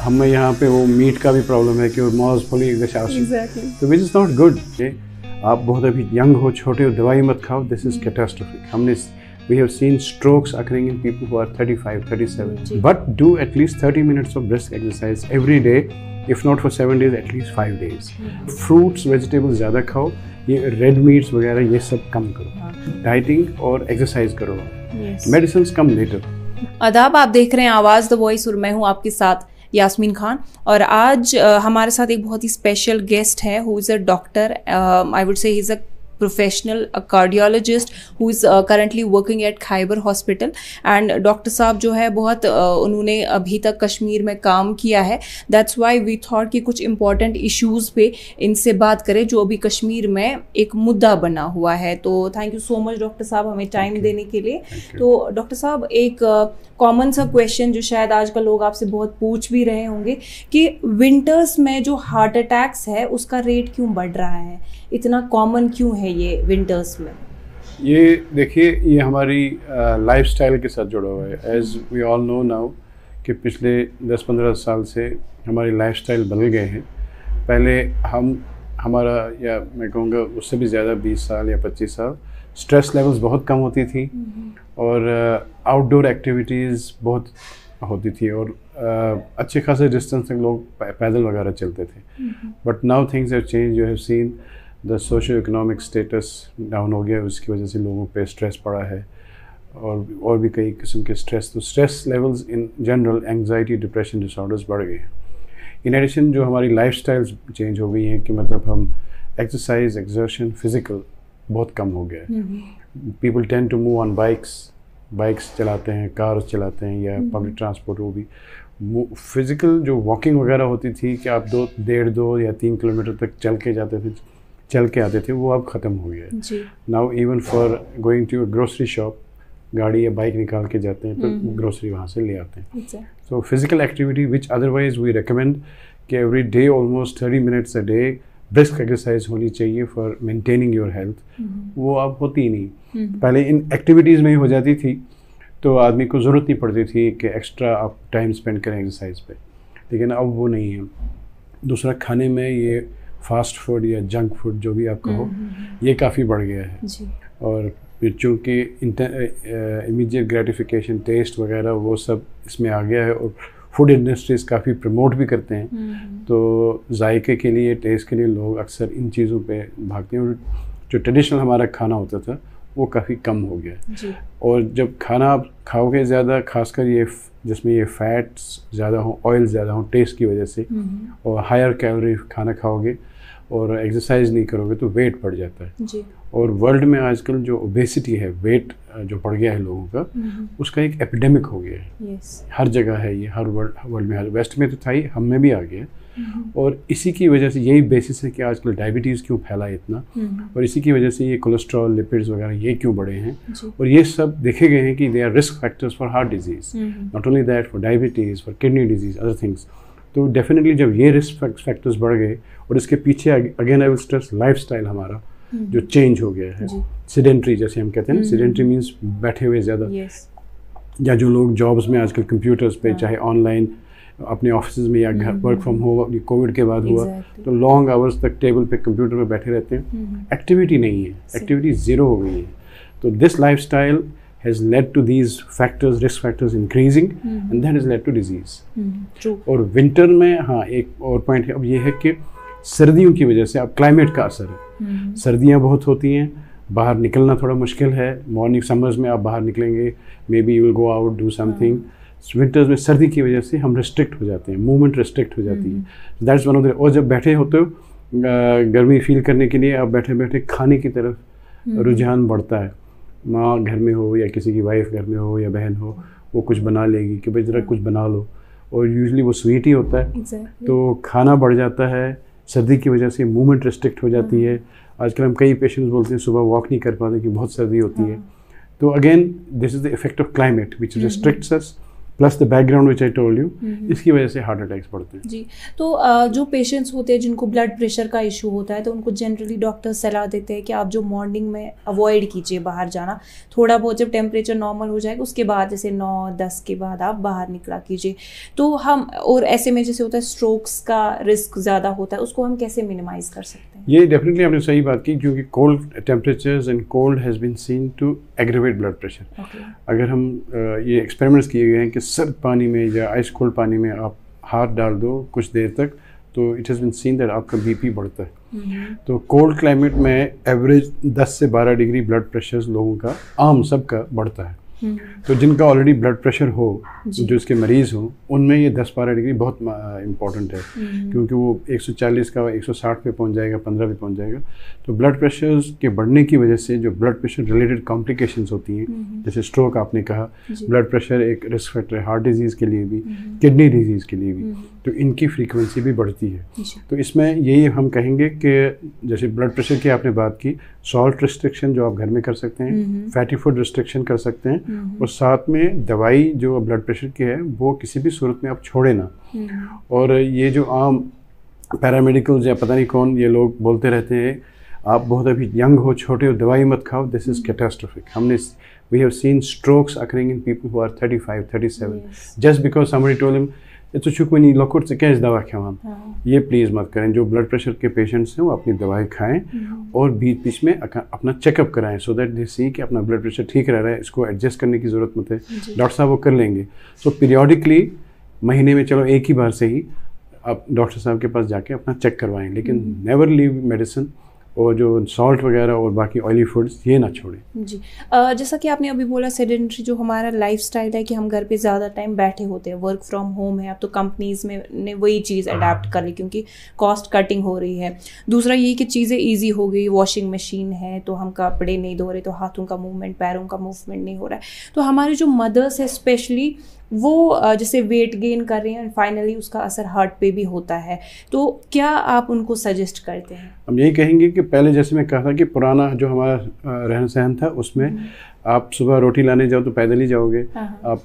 हमें यहाँ पे वो मीट का भी प्रॉब्लम है कि मॉज फुली तो विच इज़ नॉट गुड। आप बहुत अभी यंग हो, छोटे हो, दवाई मत खाओ, दिस इज कैटास्ट्रोफिक। हमने we have seen strokes occurring in people who are 35, 37. But do at least 30 minutes of brisk exercise every day, if not for 7 days, at least 5 days. Fruits, vegetables ज़्यादा खाओ, ये red meets वगैरह ये सब कम करो, dieting और exercise करो, medicine come later. आदाब, आप देख रहे हैं आवाज़ द वॉइस और मैं हूँ आपके साथ यास्मीन खान। और आज हमारे साथ एक बहुत ही स्पेशल गेस्ट है who is a doctor, I would से he is a professional, a cardiologist who is currently working at Khyber Hospital। And doctor साहब जो है बहुत उन्होंने अभी तक कश्मीर में काम किया है। दैट्स वाई वी थॉट कि कुछ इम्पॉर्टेंट इश्यूज़ पे इनसे बात करें जो अभी कश्मीर में एक मुद्दा बना हुआ है। तो thank you so much doctor साहब हमें टाइम देने के लिए। तो डॉक्टर साहब, एक कॉमन सा क्वेश्चन जो शायद आजकल लोग आपसे बहुत पूछ भी रहे होंगे कि विंटर्स में जो हार्ट अटैक्स है उसका रेट क्यों बढ़ रहा है, इतना कॉमन क्यों है ये विंटर्स में? ये देखिए, ये हमारी लाइफस्टाइल के साथ जुड़ा हुआ है। As we all know now कि पिछले 10-15 साल से हमारी लाइफस्टाइल बदल गए हैं। पहले हमारा, या मैं कहूँगा उससे भी ज़्यादा 20 साल या 25 साल, स्ट्रेस लेवल्स बहुत कम होती थी और आउटडोर एक्टिविटीज़ बहुत होती थी और अच्छे खासे डिस्टेंस तक लोग पैदल वगैरह चलते थे। But now things have change. You have seen the socio economic status down हो गया, उसकी वजह से लोगों पे स्ट्रेस पड़ा है और भी कई किस्म के स्ट्रेस। तो stress levels in general, anxiety, depression disorders बढ़ गए हैं। इन एडिशन जो हमारी लाइफस्टाइल्स चेंज हो गई हैं कि मतलब हम एक्सरसाइज, एक्सर्शन, फिजिकल बहुत कम हो गया है। People tend to move on bikes चलाते हैं, कार्स चलाते हैं या पब्लिक ट्रांसपोर्ट। वो भी फिज़िकल जो वॉकिंग वगैरह होती थी कि आप 2 या 3 किलोमीटर तक चल के आते थे, वो अब ख़त्म हो गया है। Now even for going to grocery shop, गाड़ी या बाइक निकाल के जाते हैं तो ग्रोसरी वहाँ से ले आते हैं। So physical activity which otherwise we recommend कि every day almost 30 minutes a day brisk exercise होनी चाहिए फॉर मेंटेनिंग योर हेल्थ, वो अब होती ही नहीं। पहले इन एक्टिविटीज़ में ही हो जाती थी तो आदमी को ज़रूरत नहीं पड़ती थी कि एक्स्ट्रा आप टाइम स्पेंड करें एक्सरसाइज पे, लेकिन अब वो नहीं है। दूसरा, खाने में ये फास्ट फूड या जंक फूड जो भी आप कहो, ये काफ़ी बढ़ गया है जी। और चूँकि इमीडिएट ग्रेटिफिकेशन, टेस्ट वगैरह वो सब इसमें आ गया है और फूड इंडस्ट्रीज़ काफ़ी प्रमोट भी करते हैं, तो जायके के लिए, टेस्ट के लिए लोग अक्सर इन चीज़ों पे भागते हैं और जो ट्रेडिशनल हमारा खाना होता था वो काफ़ी कम हो गया जी। और जब खाना आप खाओगे ज़्यादा, खासकर ये जिसमें ये फैट्स ज़्यादा हो, ऑयल ज़्यादा हो टेस्ट की वजह से, और हायर कैलोरी खाना खाओगे और एक्सरसाइज नहीं करोगे तो वेट बढ़ जाता है जी। और वर्ल्ड में आजकल जो ओबेसिटी है, वेट जो बढ़ गया है लोगों का, उसका एक एपिडेमिक हो गया है। हर जगह है ये, हर वर्ल्ड में, हर वेस्ट में तो था ही, हम में भी आ गया। और इसी की वजह से यही बेसिस है कि आजकल डायबिटीज़ क्यों फैला है इतना, और इसी की वजह से ये कोलेस्ट्रॉल, लिपिड्स वगैरह ये क्यों बढ़े हैं। और ये सब देखे गए हैं कि they are risk factors for heart disease, not only that, for diabetes, for kidney disease, other things. तो डेफिनेटली जब ये रिस्क फैक्टर्स बढ़ गए, और इसके पीछे again I will stress lifestyle हमारा जो चेंज हो गया है, सिडेंट्री जैसे हम कहते हैं ना, सिडेंट्री मीन्स बैठे हुए ज़्यादा, या जो लोग जॉब्स में आजकल कंप्यूटर्स पे, चाहे ऑनलाइन अपने ऑफिस में या घर वर्क फ्रॉम होम, कोविड के बाद हुआ, तो लॉन्ग आवर्स तक टेबल पे कंप्यूटर पे बैठे रहते हैं, एक्टिविटी नहीं है, एक्टिविटी ज़ीरो हो गई है। तो this lifestyle has led to these factors, risk factors increasing, and that has led to disease. और विंटर में हाँ एक और पॉइंट है अब ये है कि सर्दियों की वजह से अब क्लाइमेट का असर है। सर्दियाँ बहुत होती हैं, बाहर निकलना थोड़ा मुश्किल है। मॉर्निंग समर्स में आप बाहर निकलेंगे, may be you will go out, do something. Winters में सर्दी की वजह से हम रिस्ट्रिक्ट हो जाते हैं, मूवमेंट रिस्ट्रिक्ट हो जाती है। That's one of the. और जब बैठे होते हो गर्मी फील करने के लिए, आप बैठे बैठे खाने की तरफ रुझान बढ़ता है। माँ घर में हो या किसी की वाइफ घर में हो या बहन हो, वो कुछ बना लेगी कि भाई ज़रा कुछ बना लो, और यूजुअली वो स्वीट ही होता है। तो खाना बढ़ जाता है। सर्दी की वजह से मूवमेंट रिस्ट्रिक्ट हो जाती है। आजकल हम कई पेशेंट्स बोलते हैं सुबह वॉक नहीं कर पाते कि बहुत सर्दी होती है। तो again this is the effect of climate which restricts us, plus the background which I told you, इसकी वजह से हार्ट अटैक्स बढ़ते हैं। जी, तो जो पेशेंट्स होते हैं जिनको ब्लड प्रेशर का इशू होता है, तो उनको जनरली डॉक्टर सलाह देते हैं कि आप जो मॉर्निंग में अवॉइड कीजिए बाहर जाना, थोड़ा बहुत जब टेम्परेचर नॉर्मल हो जाएगा उसके बाद जैसे 9-10 के बाद आप बाहर निकला कीजिए। तो हम, और ऐसे में जैसे होता है स्ट्रोक्स का रिस्क ज़्यादा होता है, उसको हम कैसे मिनिमाइज कर सकते हैं? ये डेफिनेटली आपने सही बात की, क्योंकि cold temperatures and cold has been seen to aggravate blood pressure. अगर हम ये एक्सपेरिमेंट्स किए गए हैं कि सर्द पानी में या आइस कोल्ड पानी में आप हाथ डाल दो कुछ देर तक, तो it has been seen that आपका बीपी बढ़ता है। तो कोल्ड क्लाइमेट में एवरेज 10 से 12 डिग्री ब्लड प्रेशर लोगों का, आम सबका बढ़ता है। तो जिनका ऑलरेडी ब्लड प्रेशर हो, जो इसके मरीज़ हों, उनमें ये 10-12 डिग्री बहुत इम्पॉर्टेंट है, क्योंकि वो 140 का 160 पे पहुंच जाएगा, 15 पे पहुंच जाएगा। तो ब्लड प्रेशर के बढ़ने की वजह से जो ब्लड प्रेशर रिलेटेड कॉम्प्लिकेशंस होती हैं, जैसे स्ट्रोक आपने कहा, ब्लड प्रेशर एक रिस्क फैक्टर है हार्ट डिजीज़ के लिए भी, किडनी डिजीज़ के लिए भी, तो इनकी फ्रीक्वेंसी भी बढ़ती है। तो इसमें यही हम कहेंगे कि जैसे ब्लड प्रेशर की आपने बात की, सॉल्ट रिस्ट्रिक्शन जो आप घर में कर सकते हैं, फैटी फूड रिस्ट्रिक्शन कर सकते हैं, और साथ में दवाई जो ब्लड प्रेशर की है वो किसी भी सूरत में आप छोड़े ना। और ये जो आम पैरामेडिकल्स या पता नहीं कौन ये लोग बोलते रहते हैं, आप बहुत अभी यंग हो, छोटे हो, दवाई मत खाओ, दिस इज़ कैटास्ट्रोफिक। हमने we have seen strokes occurring in people who are 35, 37 just because somebody told him to चुकवनी लकुट से क्या दवा खवान। ये प्लीज़ मत करें। जो ब्लड प्रेशर के पेशेंट्स हैं वो अपनी दवाई खाएं और बीच बीच में अपना चेकअप कराएं, सो दैट दे सी कि अपना ब्लड प्रेशर ठीक रह रहा है, इसको एडजस्ट करने की ज़रूरत मत है, डॉक्टर साहब वो कर लेंगे। सो पीरियडिकली महीने में चलो एक ही बार से ही आप डॉक्टर साहब के पास जाके अपना चेक करवाएं, लेकिन नेवर लीव मेडिसिन और जो सॉल्ट वगैरह और बाकी ऑयली फूड्स ये ना छोड़ें। जी, जैसा कि आपने अभी बोला सेडेंटरी जो हमारा लाइफस्टाइल है कि हम घर पे ज़्यादा टाइम बैठे होते हैं, वर्क फ्रॉम होम है, अब तो कंपनीज़ में ने वही चीज़ अडेप्ट कर ली क्योंकि कॉस्ट कटिंग हो रही है। दूसरा ये कि चीज़ें ईजी हो गई, वॉशिंग मशीन है तो हम कपड़े नहीं धो रहे, तो हाथों का मूवमेंट, पैरों का मूवमेंट नहीं हो रहा है। तो हमारी जो मदर्स है स्पेशली वो जैसे वेट गेन कर रही हैं, फाइनली उसका असर हार्ट पे भी होता है, तो क्या आप उनको सजेस्ट करते हैं? हम यही कहेंगे कि पहले जैसे मैं कहा था कि पुराना जो हमारा रहन सहन था उसमें आप सुबह रोटी लाने जाओ तो पैदल ही जाओगे, आप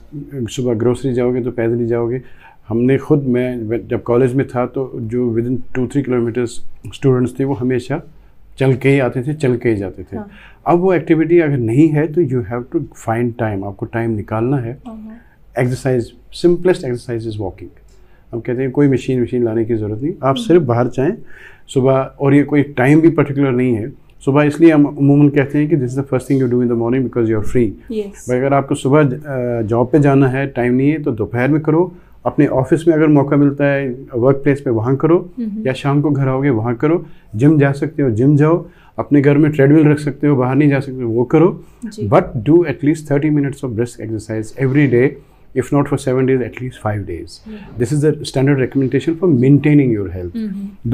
सुबह ग्रोसरी जाओगे तो पैदल ही जाओगे। हमने खुद, मैं जब कॉलेज में था तो जो विद इन 2-3 किलोमीटर्स स्टूडेंट्स थे वो हमेशा चल के ही आते थे, चल के ही जाते थे। अब वो एक्टिविटी अगर नहीं है तो you have to find time, आपको टाइम निकालना है। Exercise, simplest exercise is walking. हम कहते हैं कोई मशीन लाने की ज़रूरत नहीं, आप सिर्फ बाहर जाएं सुबह, और ये कोई टाइम भी पर्टिकुलर नहीं है सुबह, इसलिए हम अमूमन कहते हैं कि this is the first thing you do in the morning because you are free. अगर आपको सुबह जॉब पे जाना है, टाइम नहीं है, तो दोपहर में करो, अपने ऑफिस में अगर मौका मिलता है वर्क प्लेस पे वहाँ करो, या शाम को घर आओगे वहाँ करो, जिम जा सकते हो जिम जाओ, अपने घर में ट्रेडमिल रख सकते हो, बाहर नहीं जा सकते वो करो, but do at least 30 minutes of brisk exercise every day, if not for 7 days, at least 5 days. This is the standard recommendation for maintaining your health.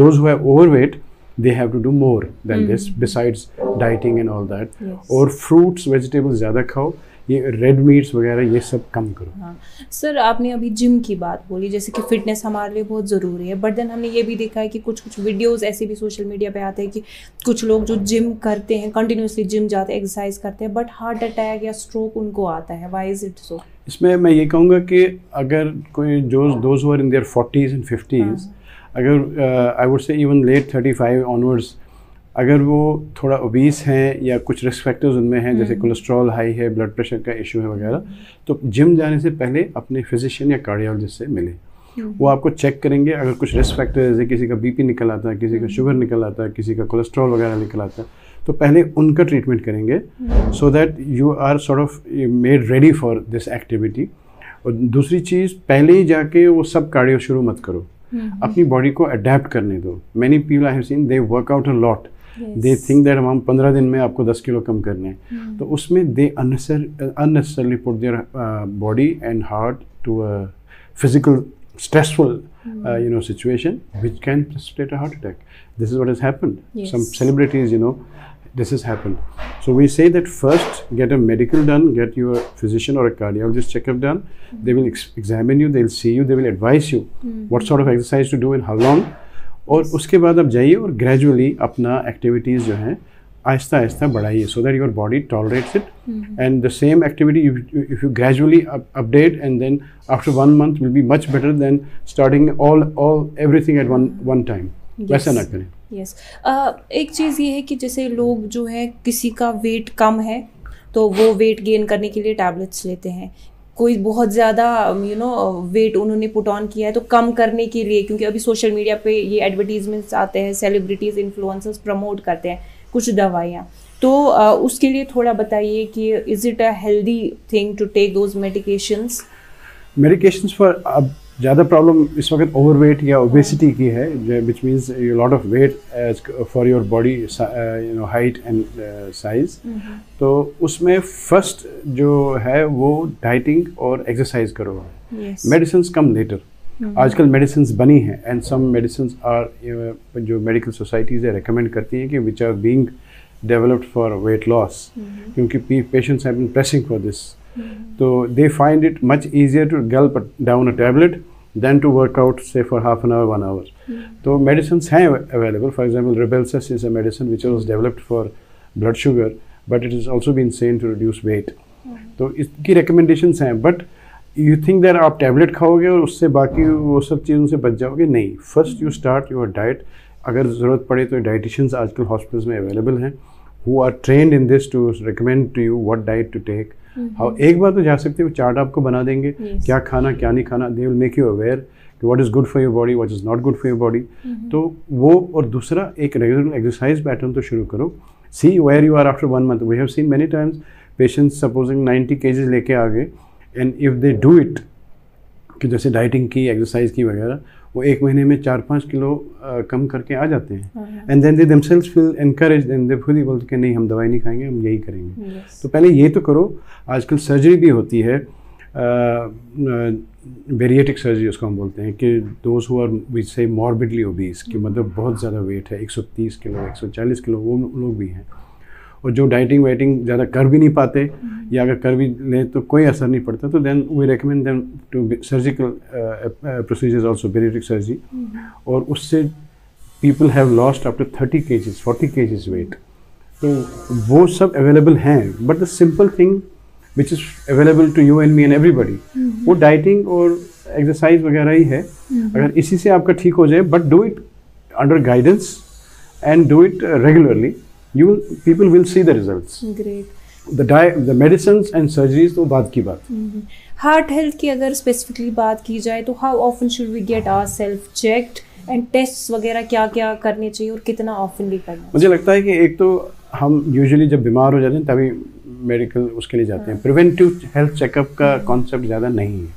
Those who are overweight, they have to do more than this besides dieting and all that. और fruits, vegetables ज़्यादा खाओ, ये red meets वगैरह ये सब कम करो। हाँ sir, आपने अभी जिम की बात बोली, जैसे कि फिटनेस हमारे लिए बहुत ज़रूरी है, बट देन हमने ये भी देखा है कि कुछ वीडियोस ऐसे भी सोशल मीडिया पे आते हैं कि कुछ लोग जो जिम करते हैं, कंटिन्यूसली जिम जाते हैं, एक्सरसाइज करते हैं, बट हार्ट अटैक या स्ट्रोक उनको आता है। Why is it so? इसमें मैं ये कहूँगा कि अगर कोई those who are in their 40s and 50s, अगर I would say even let 35 onwards, अगर वो थोड़ा ओबीस हैं या कुछ रिस्क फैक्टर्स उनमें हैं, जैसे कोलेस्ट्रॉल हाई है, ब्लड प्रेशर का इशू है वगैरह, तो जिम जाने से पहले अपने फिजिशियन या कार्डियोलॉजिस्ट से मिले। वो आपको चेक करेंगे, अगर कुछ रिस्क फैक्टर जैसे किसी का बीपी निकल आता है, किसी का शुगर निकल आता है, किसी का कोलेस्ट्रॉल वगैरह निकल आता है, तो पहले उनका ट्रीटमेंट करेंगे, so that you are sort of made ready for this activity. और दूसरी चीज़, पहले ही जाके वो सब कार्डियो शुरू मत करो, अपनी बॉडी को अडेप्ट करने दो। Many people I have seen they work out a lot, they think that हम 15 दिन में आपको 10 किलो कम करने हैं, तो उसमें they unnecessarily put their body and heart to a physical stressful situation which can precipitate a heart attack. This is what has happened. Some celebrities, this has happened. So we say that first get a medical done, get your physician or a cardiologist checkup done. They will examine you, they'll see you, they will advise you what sort of exercise to do and how long. और उसके बाद आप जाइए और gradually अपना activities जो हैं आहिस्ता आहिस्ता बढ़ाइए so that your body tolerates it, and the same activity if you gradually update and then after 1 month will be much better than starting all everything at one time. वैसा ना करें। Yes एक चीज़ ये है कि जैसे लोग जो है किसी का वेट कम है तो वो वेट गेन करने के लिए टैबलेट्स लेते हैं, कोई बहुत ज़्यादा वेट उन्होंने पुट ऑन किया है तो कम करने के लिए, क्योंकि अभी सोशल मीडिया पे ये एडवर्टीजमेंट्स आते हैं, सेलिब्रिटीज़ इन्फ्लुएंसर्स प्रमोट करते हैं कुछ दवाइयाँ, तो उसके लिए थोड़ा बताइए कि is it a healthy thing to take those medications? Medications for अब ज़्यादा प्रॉब्लम इस वक्त ओवरवेट या ओबेसिटी की है, which means you lot of weight as for your body height and size. तो उसमें फर्स्ट जो है वो डाइटिंग और एक्सरसाइज करो। Medicines come later. आजकल मेडिसिन्स बनी हैं एंड सम मेडिसिन्स आर जो मेडिकल सोसाइटीज़ रिकमेंड करती हैं कि which are being developed for weight loss, क्योंकि patients have been pressing for this. So they find it much easier to gulp down a tablet than to work out, say, for half an hour, 1 hour. So medicines are available. For example, Rybelsus is a medicine which was developed for blood sugar, but it has also been seen to reduce weight. तो इसकी recommendations हैं, but you think that आप tablet खाओगे और उससे बाकी वो सब चीज़ों से बच जाओगे? नहीं। First you start your diet. अगर ज़रूरत पड़े तो dietitians आजकल hospitals में available हैं, who are trained in this to recommend to you what diet to take. हाँ, एक बार तो जा सकते हो, चार्ट आपको बना देंगे क्या खाना क्या नहीं खाना, they will make you aware कि what is good for your body, what is not good for your body. तो वो, और दूसरा एक रेगुलर एक्सरसाइज पैटर्न तो शुरू करो। See where you are after 1 month। We have seen many times patients supposing 90 kgs लेके आ गए, and if they do it कि जैसे डाइटिंग की, एक्सरसाइज की वगैरह, वो 1 महीने में 4-5 किलो कम करके आ जाते हैं, and then they themselves feel encouraged and they खुद ही बोलते कि नहीं हम दवाई नहीं खाएंगे, हम यही करेंगे। तो पहले ये तो करो। आजकल सर्जरी भी होती है, बेरिएटिक सर्जरी उसको हम बोलते हैं, कि दोज हु आर वी से मॉर्बिडली ओबीस, कि मतलब बहुत ज़्यादा वेट है, 130 किलो 140 किलो, वो लोग भी हैं। और जो डाइटिंग वाइटिंग ज़्यादा कर भी नहीं पाते, या अगर कर भी लें तो कोई असर नहीं पड़ता, तो then we recommend them to surgical procedures also, bariatric surgery. और उससे people have lost up to 30 kgs 40 kgs weight. तो वो सब अवेलेबल हैं, but the simple thing which is available to you and me and everybody, वो dieting और exercise वगैरह ही है। अगर इसी से आपका ठीक हो जाए, but do it under guidance and do it regularly, people will see the results. Great. The medicines and surgeries तो बाद की बात। हार्ट हेल्थ की अगर स्पेसिफिकली बात की जाए तो how often should we get ourself checked, and test वगैरह क्या क्या करने चाहिए और कितना ऑफनली करना? मुझे लगता है कि एक तो हम यूजुअली जब बीमार हो जाते हैं तभी मेडिकल उसके लिए जाते हैं। प्रिवेंटिव हेल्थ चेकअप का कॉन्सेप्ट ज़्यादा नहीं है।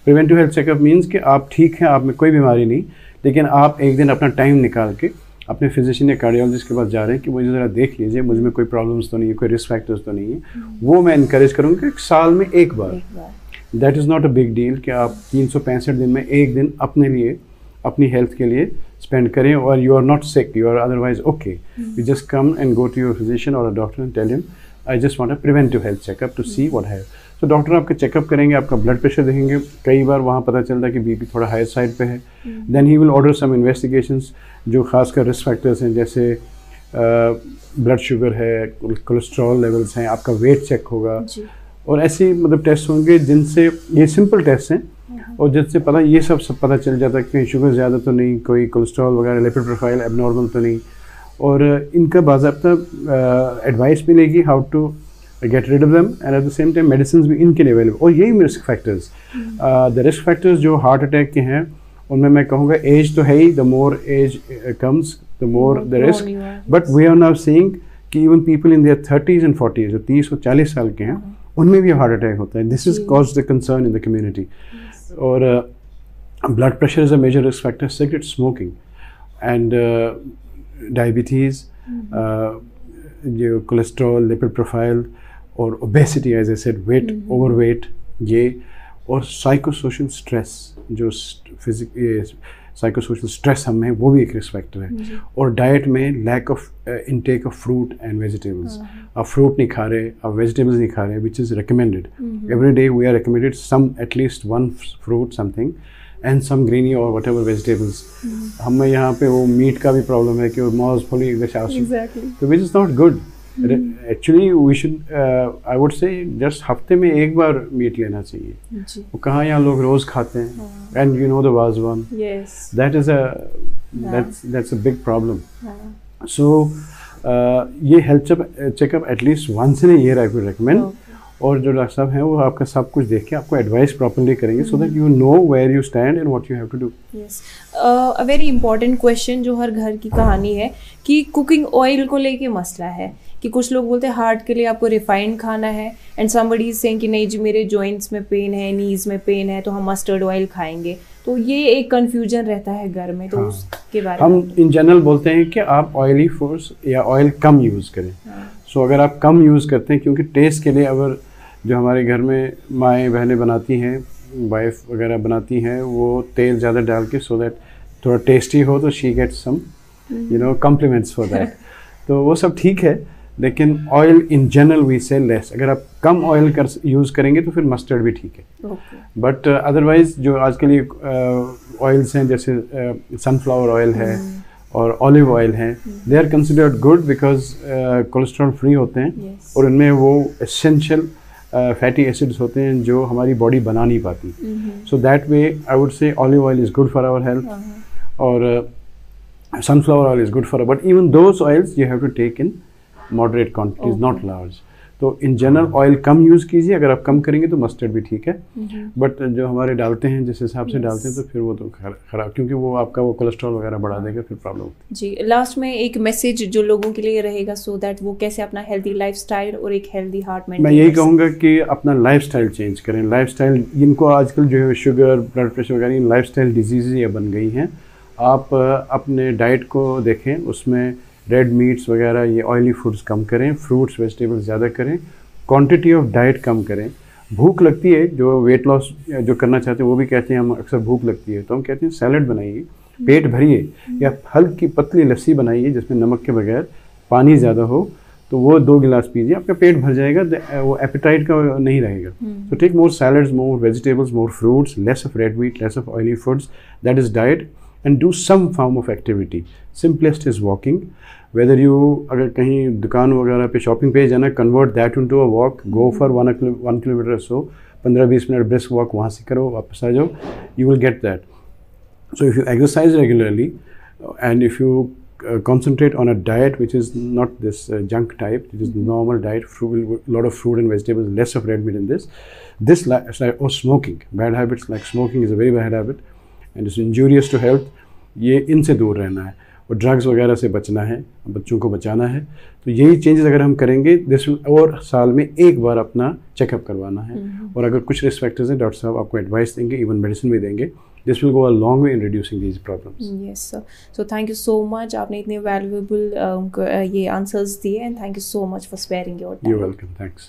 प्रिवेंटिव हेल्थ चेकअप मीन्स कि आप ठीक हैं, आप में कोई बीमारी नहीं, लेकिन आप एक दिन अपना टाइम निकाल के अपने फिजिशियन या कार्डियोलॉजिस्ट के पास जा रहे हैं कि मुझे ज़रा देख लीजिए, मुझ में कोई प्रॉब्लम्स तो नहीं है, कोई रिस्क फैक्टर्स तो नहीं है। वो मैं इनकरेज करूँगा कि 1 साल में एक बार, that is not a big deal कि आप 365 दिन में एक दिन अपने लिए, अपनी हेल्थ के लिए स्पेंड करें, और you are not sick, you are otherwise okay, you just come and go to your physician और a doctor and tell him I just want a preventive health checkup to see what have. तो doctor आपका checkup करेंगे, आपका blood pressure देखेंगे, कई बार वहाँ पता चलता है कि बीपी थोड़ा हायर साइड पे है, then he will order some investigations जो खासकर रिस्क फैक्टर्स हैं, जैसे ब्लड शुगर है, कोलेस्ट्रॉल लेवल्स हैं, आपका वेट चेक होगा, और ऐसे मतलब टेस्ट होंगे जिनसे, ये सिंपल टेस्ट हैं, और जिनसे पता ये सब पता चल जाता है कि शुगर ज़्यादा तो नहीं, कोई कोलेस्ट्रॉल वगैरह, लिपिड प्रोफाइल एबनॉर्मल तो नहीं, और इनका बाज़ाब्ता एडवाइस मिलेगी how to get rid of them, and at the same time medicines भी इनके लिए अवेलेबल। और यही risk factors, the risk factors जो हार्ट अटैक के हैं उनमें मैं कहूँगा एज तो है ही, the more age comes the more the risk, but we are now seeing कि even people in their 30s and 40s, जो 30 और 40 साल के हैं, उनमें भी हार्ट अटैक होता है। This is cause the concern in the community. और blood pressure is a major risk factor, cigarette smoking and diabetes, जो कोलेस्ट्रॉल, लिपिड प्रोफाइल, और obesity, as I said, weight, overweight, ये, और साइकोसोशल स्ट्रेस, जो psychosocial stress हम हैं, वो भी एक रिस्क फैक्टर है। और डाइट में lack of intake of fruit and vegetables, आप फ्रूट नहीं खा रहे, आप वेजिटेबल्स नहीं खा रहे, which is recommended every day, we are recommended some at least 1 fruit something and some greeny और वट एवर वेजिटेबल्स. हमें यहाँ पे वो मीट का भी प्रॉब्लम है कि मॉज फुली तो which is not good. Actually we should I would say just हफ्ते में एक बार मीट लेना चाहिए. वो कहाँ यहाँ लोग रोज़ खाते हैं. And you know the wazwan, that is that's a big problem. So ये health checkup at least once in a year I would recommend. और जो डॉक्टर साहब हैं वो आपका सब कुछ देख के आपको एडवाइस प्रॉपर्ली करेंगे so that you know where you stand and what you have to do. Yes, a very important question जो हर घर की कहानी है कि कुकिंग ऑयल को लेके मसला है कि कुछ लोग बोलते हैं हार्ट के लिए आपको रिफाइंड खाना है एंड समबडी इज सेइंग कि नहीं जी मेरे जॉइंट्स में पेन है, नीज में पेन है तो हम मस्टर्ड ऑयल खाएंगे. तो ये एक कंफ्यूजन रहता है घर में. तो उसके बारे में हम इन जनरल बोलते हैं कि आप ऑयली फूड्स या ऑयल कम यूज़ करें. सो अगर आप कम यूज़ करते हैं, क्योंकि टेस्ट के लिए अगर जो हमारे घर में माएँ बहनें बनाती हैं, वाइफ वगैरह बनाती हैं, वो तेल ज़्यादा डाल के सो दैट थोड़ा टेस्टी हो तो she gets some you know compliments for that. तो वो सब ठीक है, लेकिन oil in general we say less. अगर आप कम ऑयल कर यूज़ करेंगे तो फिर मस्टर्ड भी ठीक है. बट अदरवाइज जो आज के लिए ऑयल्स हैं जैसे सनफ्लावर ऑयल है और ऑलिव ऑयल है, they are considered good because cholesterol free होते हैं और इनमें वो एसेंशियल फैटी एसिड्स होते हैं जो हमारी बॉडी बना नहीं पाती. So that way I would say olive oil is good for our health और sunflower oil is good for, but even those oils you have to take in moderate quantities, not large. तो in general oil कम use कीजिए. अगर आप कम करेंगे तो mustard भी ठीक है. बट जो हमारे डालते हैं जिस हिसाब से डालते हैं तो फिर वो तो खराब, क्योंकि वो आपका वो कोलेस्ट्रॉल वगैरह बढ़ा देगा, फिर प्रॉब्लम होती है. जी, लास्ट में एक मैसेज जो लोगों के लिए रहेगा सो दैट वो कैसे अपना हेल्दी लाइफस्टाइल और एक हेल्दी हार्ट मेंटेन. मैं यही कहूँगा कि अपना लाइफस्टाइल चेंज करें. लाइफस्टाइल, इनको आजकल जो है शुगर, ब्लड प्रेशर वगैरह लाइफस्टाइल डिजीज़ ये बन गई हैं. आप अपने डाइट को देखें, उसमें रेड मीट्स वगैरह ये ऑयली फूड्स कम करें, फ्रूट्स वेजिटेबल्स ज़्यादा करें, क्वांटिटी ऑफ डाइट कम करें. भूख लगती है, जो वेट लॉस जो करना चाहते हैं वो भी कहते हैं हम अक्सर भूख लगती है, तो हम कहते हैं सैलड बनाइए, पेट भरिए, या हल्की पतली लस्सी बनाइए जिसमें नमक के बगैर पानी ज़्यादा हो, तो वो 2 गिलास पीजिए, आपका पेट भर जाएगा, वो एपेटाइट का नहीं रहेगा. तो take more salads, more vegetables, more fruits, less of red meat, less of oily foods. That is diet. And do some form of activity. Simplest is walking. Whether you अगर कहीं दुकान वगैरह पे शॉपिंग पे जाना, convert that into a walk. Go for 1 kilometre सो 15-20 minute brisk walk वहाँ से करो, वापस आ जाओ, you will get that. So if you exercise regularly and if you concentrate on a diet which is not this junk type, it is normal diet, lot of fruit and vegetables, less of red meat in this lifestyle. Or smoking, bad habits like smoking is a very bad habit and is injurious to health. ये इनसे दूर रहना है और drugs वगैरह से बचना है, बच्चों को बचाना है. तो यही चेंजेस अगर हम करेंगे, दिस और साल में एक बार अपना चेकअप करवाना है. और अगर कुछ रिस्क फैक्टर्स हैं, डॉक्टर साहब आपको एडवाइस देंगे, इवन मेडिसिन भी देंगे. This will go a long way in reducing these problems. Yes, sir. So thank you so much. आपने इतने valuable ये answers दिए and thank you so much for sparing your time. You're welcome. Thanks.